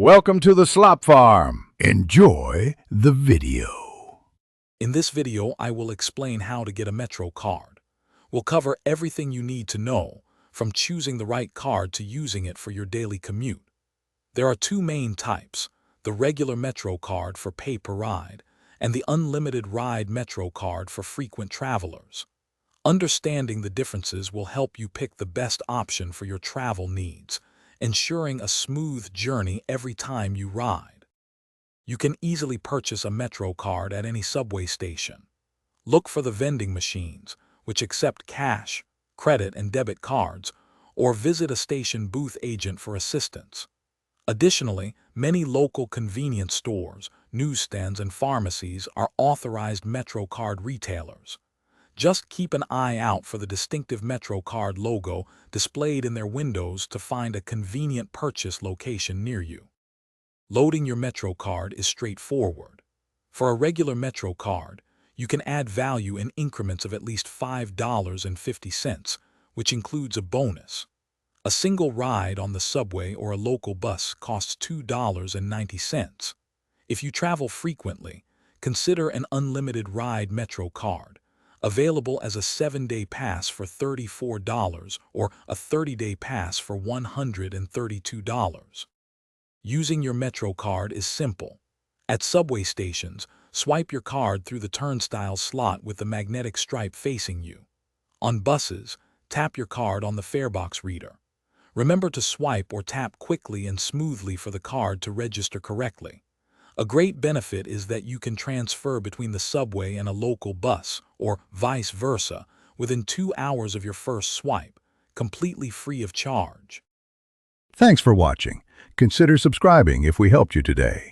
Welcome to the Slop Farm. Enjoy the video. In this video, I will explain how to get a Metro card. We'll cover everything you need to know, from choosing the right card to using it for your daily commute. There are two main types, the regular Metro card for pay-per-ride and the unlimited ride Metro card for frequent travelers. Understanding the differences will help you pick the best option for your travel needs, ensuring a smooth journey every time you ride. You can easily purchase a Metro card at any subway station. Look for the vending machines, which accept cash, credit, and debit cards, or visit a station booth agent for assistance. Additionally, many local convenience stores, newsstands, and pharmacies are authorized Metro card retailers. Just keep an eye out for the distinctive Metro card logo displayed in their windows to find a convenient purchase location near you. Loading your Metro card is straightforward. For a regular Metro card, you can add value in increments of at least $5.50, which includes a bonus. A single ride on the subway or a local bus costs $2.90. If you travel frequently, consider an unlimited ride Metro card, available as a 7-day pass for $34 or a 30-day pass for $132. Using your Metro card is simple. At subway stations, swipe your card through the turnstile slot with the magnetic stripe facing you. On buses, tap your card on the farebox reader. Remember to swipe or tap quickly and smoothly for the card to register correctly. A great benefit is that you can transfer between the subway and a local bus, or vice versa, within 2 hours of your first swipe, completely free of charge. Thanks for watching. Consider subscribing if we helped you today.